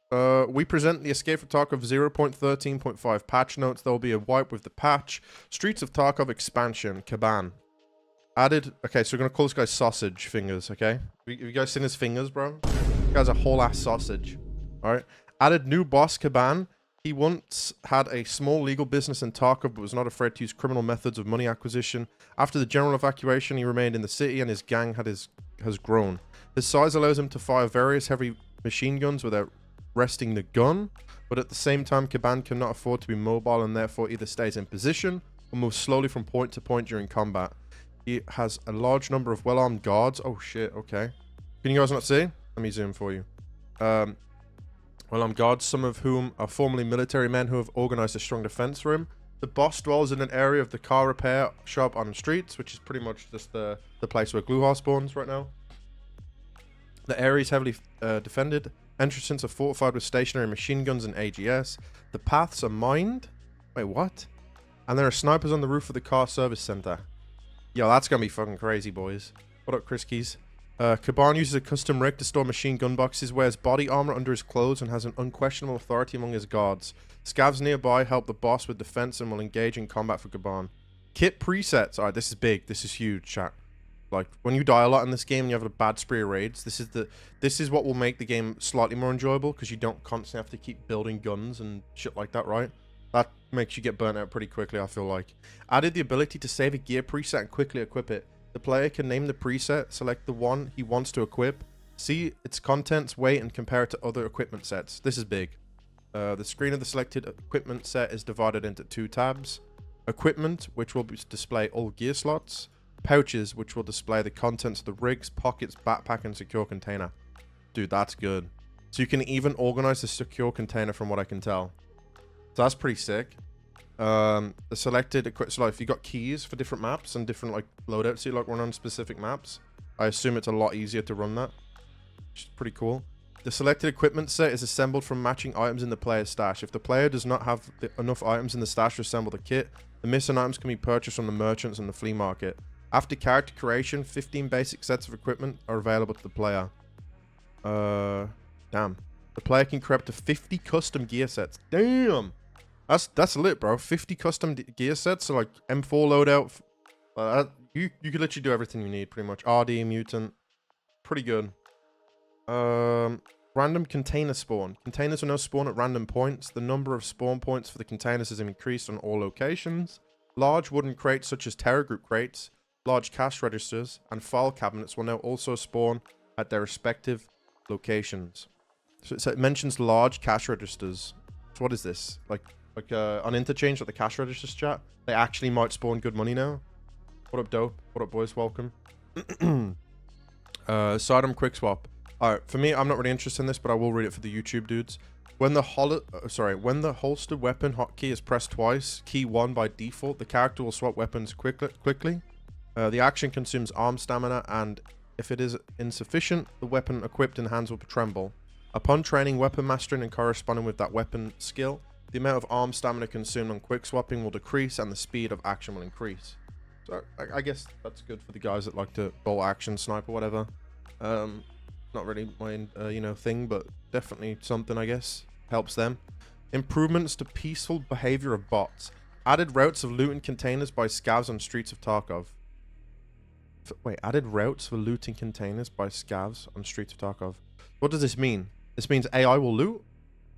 We present the Escape from Tarkov 0.13.5 patch notes. There will be a wipe with the patch. Streets of Tarkov expansion. Kaban. Added. Okay, so we're going to call this guy Sausage Fingers, okay? Have you guys seen his fingers, bro? This guy's a whole ass sausage. Alright. Added new boss Kaban. He once had a small legal business in Tarkov, but was not afraid to use criminal methods of money acquisition. After the general evacuation, he remained in the city, and his gang has grown. His size allows him to fire various heavy machine guns without resting the gun, but at the same time, Kaban cannot afford to be mobile and therefore either stays in position or moves slowly from point to point during combat. He has a large number of well-armed guards. Oh shit, okay. Can you guys not see? Let me zoom for you. Well-armed guards, some of whom are formerly military men who have organized a strong defense for him. The boss dwells in an area of the car repair shop on the streets, which is pretty much just the place where Gluhar spawns right now. The area is heavily defended. Entrances are fortified with stationary machine guns and AGS. The paths are mined. Wait, what? And there are snipers on the roof of the car service center. Yo, that's gonna be fucking crazy, boys. What up, Chris Keys? Kaban uses a custom rig to store machine gun boxes, wears body armor under his clothes, and has an unquestionable authority among his guards. Scavs nearby help the boss with defense and will engage in combat for Kaban. Kit presets. Alright, this is big. This is huge, chat. Like, when you die a lot in this game and you have a bad spree of raids, this is what will make the game slightly more enjoyable, because you don't constantly have to keep building guns and shit like that, right? That makes you get burnt out pretty quickly, I feel like. Added the ability to save a gear preset and quickly equip it. The player can name the preset, select the one he wants to equip, see its contents, weight, and compare it to other equipment sets. This is big. The screen of the selected equipment set is divided into 2 tabs. Equipment, which will display all gear slots. Pouches, which will display the contents of the rigs, pockets, backpack, and secure container. Dude, that's good. So you can even organize the secure container from what I can tell. So that's pretty sick. The selected equipment, so like if you got keys for different maps and different like loadouts you like run on specific maps, I assume it's a lot easier to run that, which is pretty cool. The selected equipment set is assembled from matching items in the player's stash. If the player does not have enough items in the stash to assemble the kit, the missing items can be purchased from the merchants and the flea market. After character creation, 15 basic sets of equipment are available to the player. Damn. The player can create up to 50 custom gear sets. Damn! That's lit, bro. 50 custom gear sets, so like M4 loadout. You could literally do everything you need, pretty much. RD, mutant. Pretty good. Random container spawn. Containers will now spawn at random points. The number of spawn points for the containers is increased on all locations. Large wooden crates such as Terror Group crates, large cash registers, and file cabinets will now also spawn at their respective locations. So it mentions large cash registers. So what is this? Like on interchange at the cash registers chat, they actually might spawn good money now. What up, dope? What up, boys? Welcome. Sidearm quick swap. Alright, for me, I'm not really interested in this, but I will read it for the YouTube dudes. When the holstered weapon hotkey is pressed twice, key 1 by default, the character will swap weapons quickly. The action consumes arm stamina, and if it is insufficient, the weapon equipped in hands will tremble. Upon training, weapon mastering, and corresponding with that weapon skill, the amount of arm stamina consumed on quick swapping will decrease, and the speed of action will increase. So I guess that's good for the guys that like to bolt action, snipe, or whatever. Not really my thing, but definitely something, I guess, helps them. Improvements to peaceful behavior of bots. Added routes of looting containers by scavs on streets of Tarkov. Wait, added routes for looting containers by scavs on streets of Tarkov. What does this mean? This means AI will loot?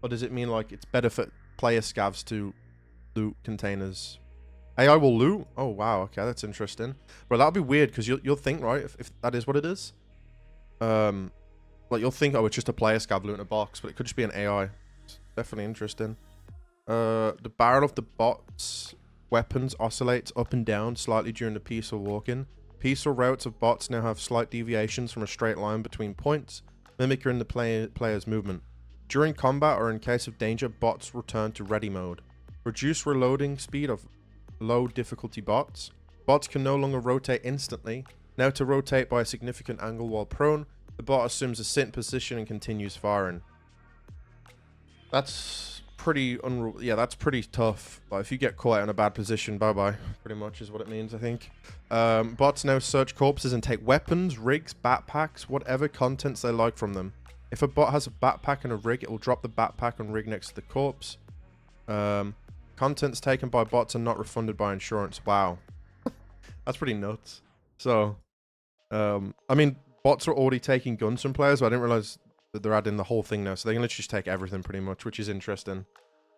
Or does it mean like it's better for player scavs to loot containers? AI will loot? Oh wow, okay, that's interesting. Well, that'll be weird, because you'll think, right, if that is what it is. Like you'll think, oh, it's just a player scav looting a box, but it could just be an AI. It's definitely interesting. The barrel of the bot's weapons oscillates up and down slightly during the peaceful walk-in. Peaceful routes of bots now have slight deviations from a straight line between points, mimicking the player's movement. During combat or in case of danger, bots return to ready mode. Reduce reloading speed of low difficulty bots. Bots can no longer rotate instantly. Now to rotate by a significant angle while prone, the bot assumes a sit position and continues firing. That's pretty that's pretty tough. Like if you get caught in a bad position, bye-bye. Pretty much is what it means, I think. Bots now search corpses and take weapons, rigs, backpacks, whatever contents they like from them. If a bot has a backpack and a rig, it will drop the backpack and rig next to the corpse. Contents taken by bots are not refunded by insurance. Wow. That's pretty nuts. So, I mean, bots are already taking guns from players, but I didn't realize that they're adding the whole thing now. So they can literally just take everything pretty much, which is interesting.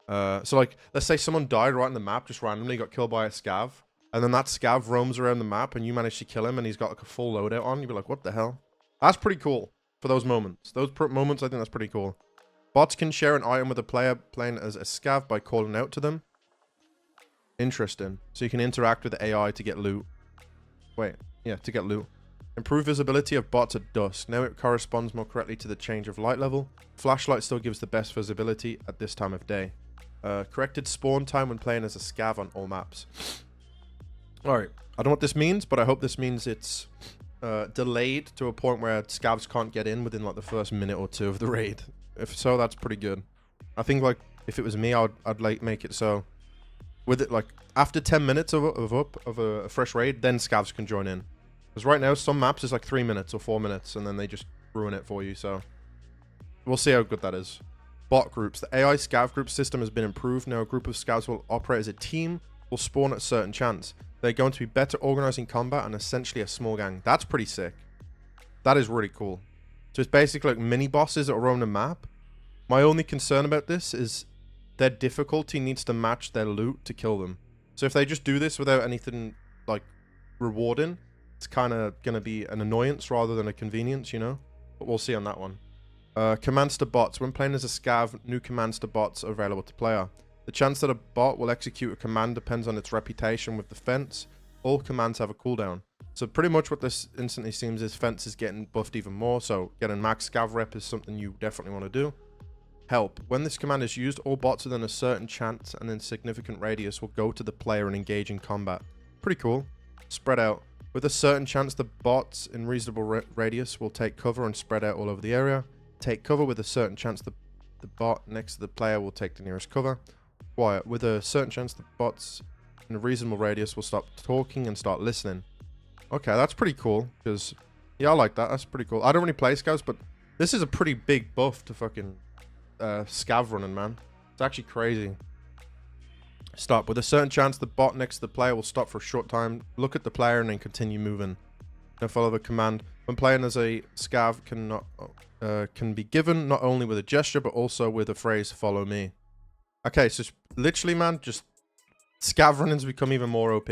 So like, let's say someone died right on the map, just randomly got killed by a scav. And then that scav roams around the map and you manage to kill him and he's got like a full loadout on. You'd be like, what the hell? That's pretty cool for those moments. Those moments, I think that's pretty cool. Bots can share an item with a player playing as a scav by calling out to them. Interesting. So you can interact with the AI to get loot. Wait, yeah, to get loot. Improve visibility of bots at dusk. Now it corresponds more correctly to the change of light level. Flashlight still gives the best visibility at this time of day. Corrected spawn time when playing as a scav on all maps. Alright, I don't know what this means, but I hope this means it's delayed to a point where scavs can't get in within like the first minute or two of the raid. If so, that's pretty good. I think like if it was me, I'd like make it so with it like after 10 minutes of a fresh raid, then scavs can join in. Because right now some maps is like 3 minutes or 4 minutes, and then they just ruin it for you. So we'll see how good that is. Bot groups. The AI scav group system has been improved. Now a group of scavs will operate as a team, will spawn at a certain chance. They're going to be better organizing combat and essentially a small gang. That's pretty sick. That is really cool. So it's basically like mini bosses that roam the map. My only concern about this is their difficulty needs to match their loot to kill them. So if they just do this without anything like rewarding, it's kind of going to be an annoyance rather than a convenience, you know? But we'll see on that one. Commands to bots. When playing as a scav, new commands to bots are available to player. The chance that a bot will execute a command depends on its reputation with the fence. All commands have a cooldown. So pretty much what this instantly seems is fence is getting buffed even more. So getting max scav rep is something you definitely want to do. Help. When this command is used, all bots within a certain chance and in significant radius will go to the player and engage in combat. Pretty cool. Spread out. With a certain chance, the bots in reasonable radius will take cover and spread out all over the area. Take cover. With a certain chance, the bot next to the player will take the nearest cover. Quiet. With a certain chance, the bots in a reasonable radius will stop talking and start listening. Okay, that's pretty cool. Because, yeah, I like that. That's pretty cool. I don't really play scavs, but this is a pretty big buff to fucking scav running, man. It's actually crazy. Stop. With a certain chance, the bot next to the player will stop for a short time, look at the player, and then continue moving. Now follow the command. When playing as a scav can be given not only with a gesture, but also with a phrase, follow me. Okay, so literally, man, just scav runnings become even more OP.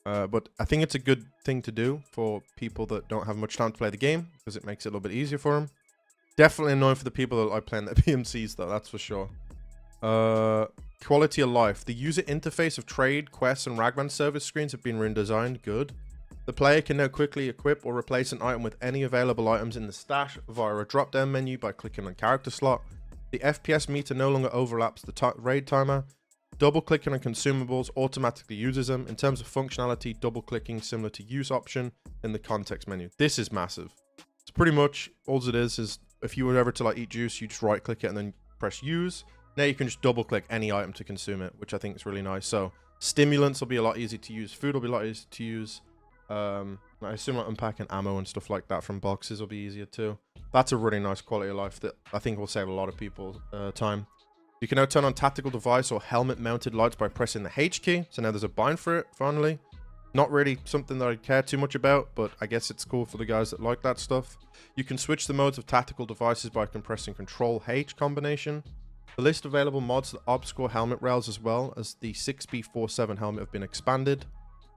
But I think it's a good thing to do for people that don't have much time to play the game, because it makes it a little bit easier for them. Definitely annoying for the people that like playing their PMCs, though, that's for sure. Quality of life. The user interface of trade, quests, and Ragman service screens have been redesigned. Good. The player can now quickly equip or replace an item with any available items in the stash via a drop-down menu by clicking on character slot. The FPS meter no longer overlaps the raid timer. Double-clicking on consumables automatically uses them. In terms of functionality, double-clicking similar to use option in the context menu. This is massive. It's pretty much all it is if you were ever to like eat juice, you just right-click it and then press use. Now you can just double-click any item to consume it, which I think is really nice. So stimulants will be a lot easier to use. Food will be a lot easier to use. I assume like unpacking ammo and stuff like that from boxes will be easier too. That's a really nice quality of life that I think will save a lot of people time. You can now turn on tactical device or helmet mounted lights by pressing the H key. So now there's a bind for it, finally. Not really something that I care too much about, but I guess it's cool for the guys that like that stuff. You can switch the modes of tactical devices by compressing Control H combination. The list of available mods to the obscure helmet rails as well as the 6B47 helmet have been expanded.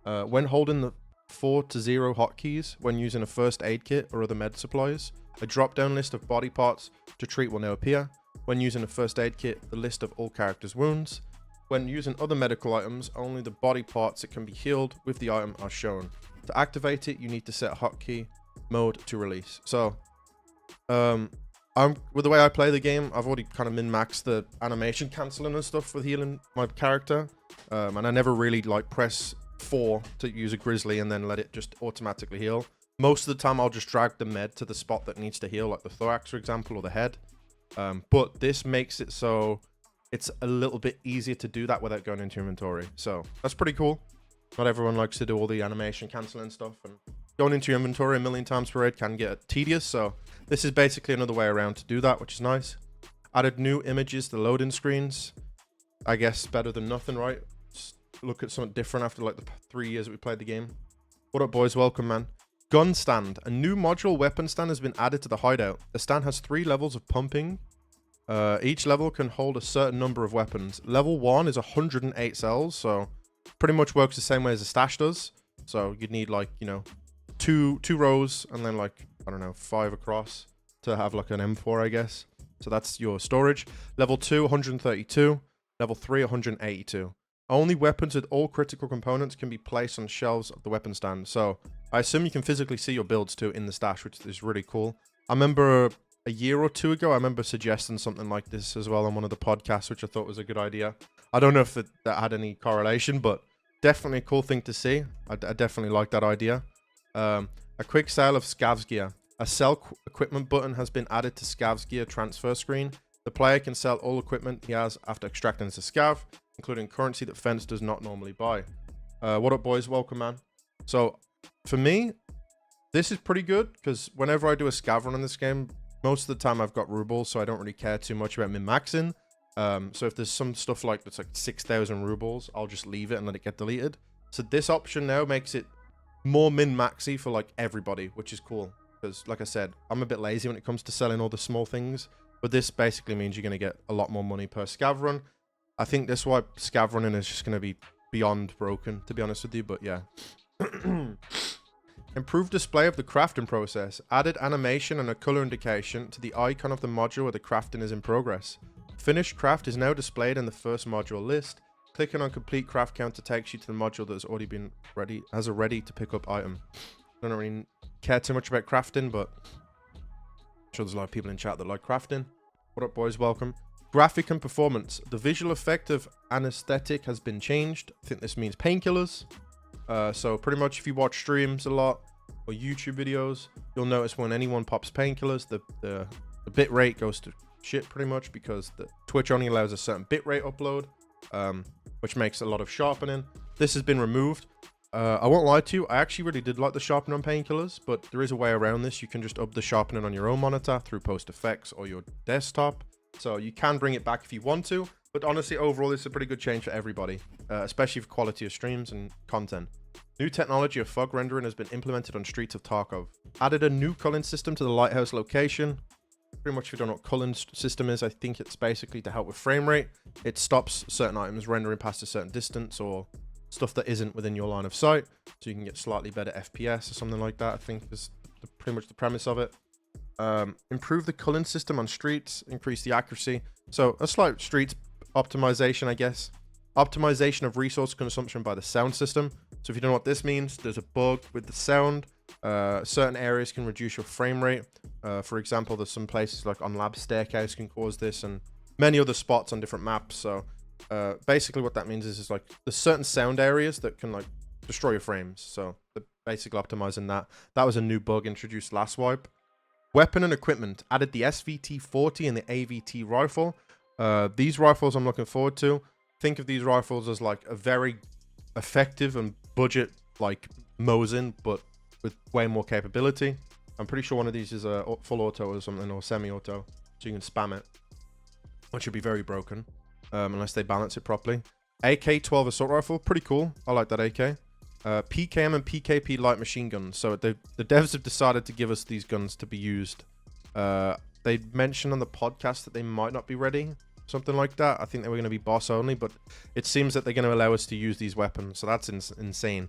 When holding the 4 to 0 hotkeys when using a first aid kit or other med supplies, a drop-down list of body parts to treat will now appear. When using a first aid kit, the list of all characters' wounds. When using other medical items, only the body parts that can be healed with the item are shown. To activate it, you need to set a hotkey mode to release. So, with the way I play the game, I've already kind of min-maxed the animation cancelling and stuff with healing my character. And I never really like press 4 to use a grizzly and then let it just automatically heal. Most of the time, I'll just drag the med to the spot that needs to heal, like the thorax, for example, or the head. But this makes it so it's a little bit easier to do that without going into inventory. So that's pretty cool. Not everyone likes to do all the animation canceling stuff. And going into your inventory a million times per raid can get tedious, so this is basically another way around to do that, which is nice. Added new images to loading screens. I guess better than nothing, right? Just look at something different after like the 3 years that we played the game. What up, boys? Welcome, man. Gun stand. A new modular weapon stand has been added to the hideout. The stand has 3 levels of pumping. Each level can hold a certain number of weapons. Level 1 is 108 cells, so pretty much works the same way as a stash does. So you'd need like, you know, two rows and then like, I don't know, 5 across to have like an M4, I guess. So that's your storage. Level 2, 132. Level 3, 182. Only weapons with all critical components can be placed on shelves of the weapon stand. So I assume you can physically see your builds too in the stash, which is really cool. I remember a year or 2 ago, I remember suggesting something like this as well on one of the podcasts, which I thought was a good idea. I don't know if that had any correlation, but definitely a cool thing to see. I definitely like that idea. A quick sale of Scavs gear. A sell equipment button has been added to Scavs gear transfer screen. The player can sell all equipment he has after extracting as a scav, including currency that Fence does not normally buy. What up, boys? Welcome, man. So for me, this is pretty good because whenever I do a scav run in this game, most of the time I've got rubles, so I don't really care too much about min-maxing. So if there's some stuff like that's like 6,000 rubles, I'll just leave it and let it get deleted. So this option now makes it more min-maxy for like everybody, which is cool. Because like I said, I'm a bit lazy when it comes to selling all the small things. But this basically means you're going to get a lot more money per scav run. I think that's why scav running is just going to be beyond broken, to be honest with you. But yeah. Improved display of the crafting process. Added animation and a color indication to the icon of the module where the crafting is in progress. Finished craft is now displayed in the first module list. Clicking on complete craft counter takes you to the module that has already been ready, has a ready to pick up item. I don't really care too much about crafting, but I'm sure there's a lot of people in chat that like crafting. What up, boys? Welcome. Graphic and performance. The visual effect of anesthetic has been changed. I think this means painkillers. So pretty much if you watch streams a lot or YouTube videos, you'll notice when anyone pops painkillers, the bit rate goes to shit pretty much because the Twitch only allows a certain bit rate upload, which makes a lot of sharpening. This has been removed. I won't lie to you, I actually really did like the sharpening on painkillers, but there is a way around this. You can just up the sharpening on your own monitor through post effects or your desktop. So you can bring it back if you want to, but honestly, overall, this is a pretty good change for everybody, especially for quality of streams and content. New technology of fog rendering has been implemented on Streets of Tarkov. Added a new culling system to the lighthouse location. Pretty much if you don't know what culling system is, I think it's basically to help with frame rate. It stops certain items rendering past a certain distance or stuff that isn't within your line of sight, so you can get slightly better FPS or something like that. I think is pretty much the premise of it. Improve the culling system on streets, increase the accuracy. So a slight streets optimization, I guess. Optimization of resource consumption by the sound system. So if you don't know what this means, there's a bug with the sound. Certain areas can reduce your frame rate. For example, there's some places like on Lab Staircase can cause this, and many other spots on different maps. So basically what that means is like there's certain sound areas that can like destroy your frames. So they're basically optimizing that. That was a new bug introduced last wipe. Weapon and equipment. Added the SVT-40 and the AVT rifle. These rifles I'm looking forward to. Think of these rifles as like a very effective and budget like Mosin, but with way more capability. I'm pretty sure one of these is a full auto or something, or semi-auto, so you can spam it, which should be very broken unless they balance it properly. AK-12 assault rifle, pretty cool. I like that AK. PKM and PKP light machine guns. So the devs have decided to give us these guns to be used. They mentioned on the podcast that they might not be ready, something like that. I think they were going to be boss only, but it seems that they're going to allow us to use these weapons, so that's insane.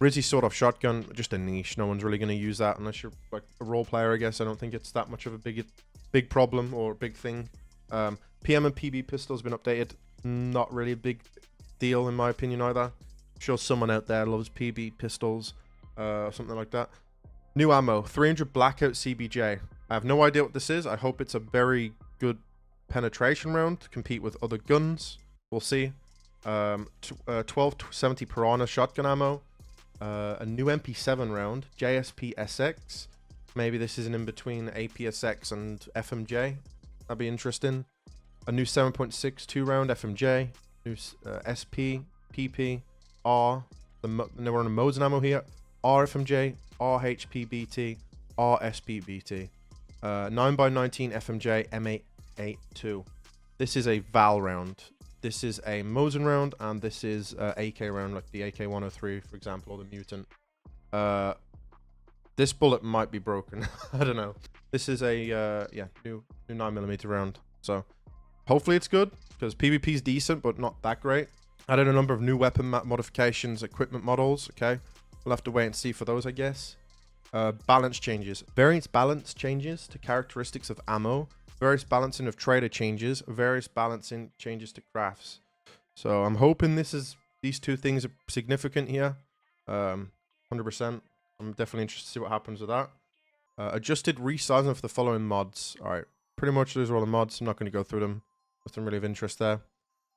Rizzy sawed-off shotgun, just a niche. No one's really going to use that unless you're like a role player, I guess. I don't think it's that much of a big problem or a big thing. PM and PB pistol has been updated. Not really a big deal in my opinion either. I'm sure someone out there loves PB pistols or something like that. New ammo, 300 Blackout CBJ. I have no idea what this is. I hope it's a very good penetration round to compete with other guns. We'll see. 1270 Piranha shotgun ammo. A new MP7 round, JSP SX. Maybe this is an in-between APSX and FMJ. That'd be interesting. A new 7.62 round FMJ. New SP, PP, R. We're on a Mosin ammo here. R FMJ, RHPBT, RSPBT. 9x19 FMJ M882. This is a Val round. This is a Mosin round, and this is AK round, like the AK-103, for example, or the Mutant. This bullet might be broken. I don't know. This is a new 9mm round. So hopefully it's good, because PvP is decent, but not that great. Added a number of new weapon modifications, equipment models. Okay, we'll have to wait and see for those, I guess. Balance changes. Various balance changes to characteristics of ammo. Various balancing of trader changes. Various balancing changes to crafts. So I'm hoping these two things are significant here. 100%. I'm definitely interested to see what happens with that. Adjusted resizing for the following mods. All right, pretty much those are all the mods. I'm not going to go through them. Nothing really of interest there.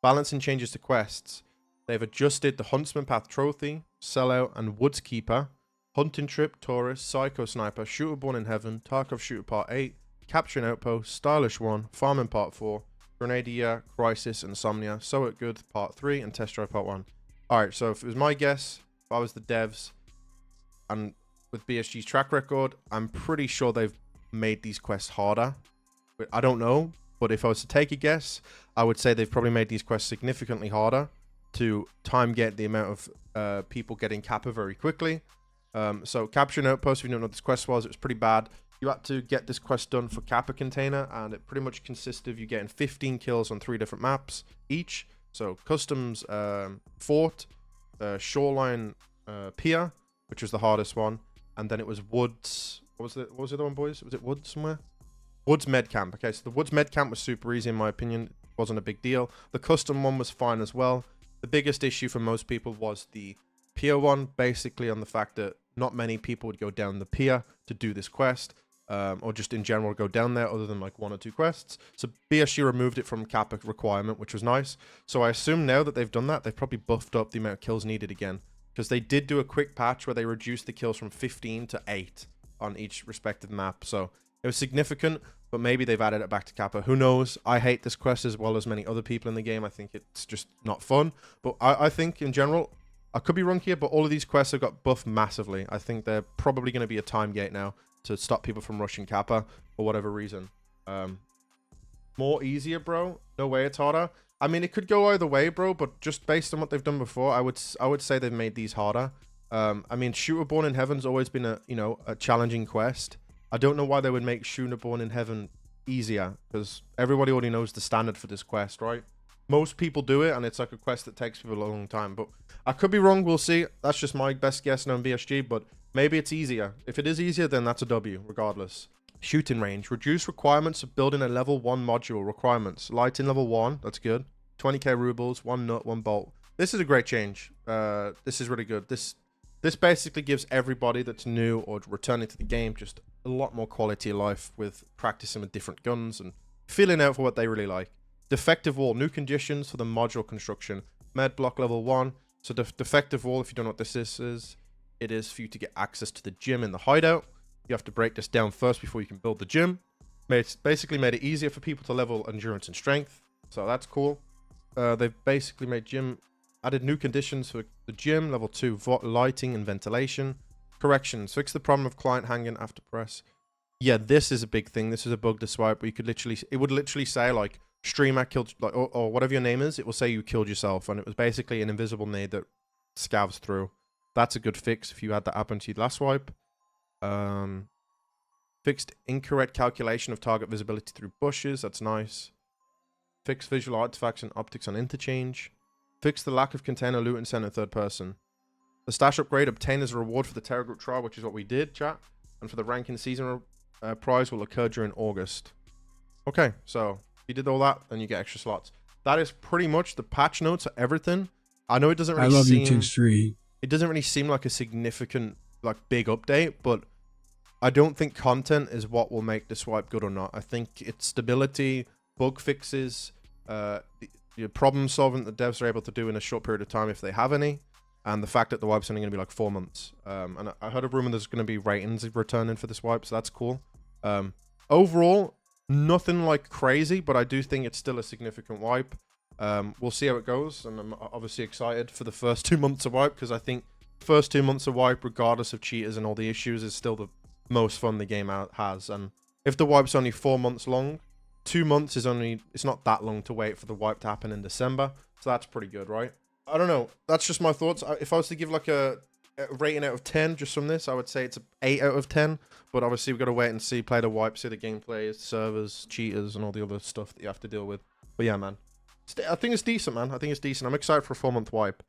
Balancing changes to quests. They've adjusted the Huntsman Path Trophy, Sellout, and Woods Keeper, Hunting Trip, Taurus, Psycho Sniper, Shooter Born in Heaven, Tarkov Shooter Part 8, Capturing Outpost, Stylish 1, Farming Part 4, Grenadier, Crisis, Insomnia, So It Good Part 3, and Test Drive Part 1. Alright, so if it was my guess, if I was the devs, and with BSG's track record, I'm pretty sure they've made these quests harder. But I don't know, but if I was to take a guess, I would say they've probably made these quests significantly harder to time get the amount of people getting Kappa very quickly. So Capturing Outpost, if you don't know what this quest was, it was pretty bad. You had to get this quest done for Kappa Container, and it pretty much consisted of you getting 15 kills on 3 different maps each. So Customs Fort, Shoreline Pier, which was the hardest one, and then it was Woods. What was the other one, boys? Was it Woods somewhere? Woods Med Camp. Okay, so the Woods Med Camp was super easy in my opinion. It wasn't a big deal. The custom one was fine as well. The biggest issue for most people was the pier one, basically on the fact that not many people would go down the pier to do this quest, or just in general go down there other than like 1 or 2 quests. So BSG removed it from Kappa requirement, which was nice. So I assume now that they've done that, they've probably buffed up the amount of kills needed again, because they did do a quick patch where they reduced the kills from 15 to 8 on each respective map. So it was significant, but maybe they've added it back to Kappa. Who knows? I hate this quest as well as many other people in the game. I think it's just not fun. But I think in general, I could be wrong here, but all of these quests have got buffed massively. I think they're probably going to be a time gate now to stop people from rushing Kappa for whatever reason. More easier, bro. No way it's harder. I mean, it could go either way, bro, but just based on what they've done before, I would say they've made these harder. I mean, Shooter Born in Heaven's always been a challenging quest. I don't know why they would make Shooter Born in Heaven easier, because everybody already knows the standard for this quest, right? Most people do it, and it's like a quest that takes people a long time. But I could be wrong. We'll see. That's just my best guess on BSG, but maybe it's easier. If it is easier, then that's a W, regardless. Shooting range. Reduce requirements of building a level 1 module. Requirements. Lighting level 1. That's good. 20k rubles, 1 nut, 1 bolt. This is a great change. This is really good. This basically gives everybody that's new or returning to the game just a lot more quality of life with practicing with different guns and feeling out for what they really like. Defective wall. New conditions for the module construction. Med block level 1. So the defective wall, if you don't know what this is, it is for you to get access to the gym in the hideout. You have to break this down first before you can build the gym. It's basically made it easier for people to level endurance and strength. So that's cool. They've basically made gym, added new conditions for the gym, level 2, lighting and ventilation. Corrections, fix the problem of client hanging after press. Yeah, this is a big thing. This is a bug to swipe where you could literally, it would literally say like, streamer killed, like, or whatever your name is, it will say you killed yourself, and it was basically an invisible nade that scavs through. That's a good fix if you had that happen to you last swipe. Fixed incorrect calculation of target visibility through bushes. That's nice. Fix visual artifacts and optics on interchange. Fix the lack of container loot and center third person. The stash upgrade obtained as a reward for the Terror Group trial, which is what we did, chat. And for the ranking season prize will occur during August. Okay, so if you did all that, then you get extra slots. That is pretty much the patch notes of everything. I know it doesn't really seem... It doesn't really seem like a significant, like, big update, but I don't think content is what will make the swipe good or not. I think it's stability, bug fixes, the problem solving that devs are able to do in a short period of time if they have any, and the fact that the wipe's only going to be like 4 months. And I heard a rumor there's going to be ratings returning for this wipe, so that's cool. Overall, nothing like crazy, but I do think it's still a significant wipe. We'll see how it goes, and I'm obviously excited for the first 2 months of wipe, because I think first 2 months of wipe, regardless of cheaters and all the issues, is still the most fun the game has. And if the wipe's only 4 months long, 2 months is it's not that long to wait for the wipe to happen in December. So that's pretty good, right? I don't know. That's just my thoughts. If I was to give like a rating out of 10 just from this, I would say it's an 8 out of 10. But obviously we've got to wait and see, play the wipe, see the gameplay, servers, cheaters, and all the other stuff that you have to deal with. But yeah, man. I think it's decent, man. I think it's decent. I'm excited for a 4-month wipe.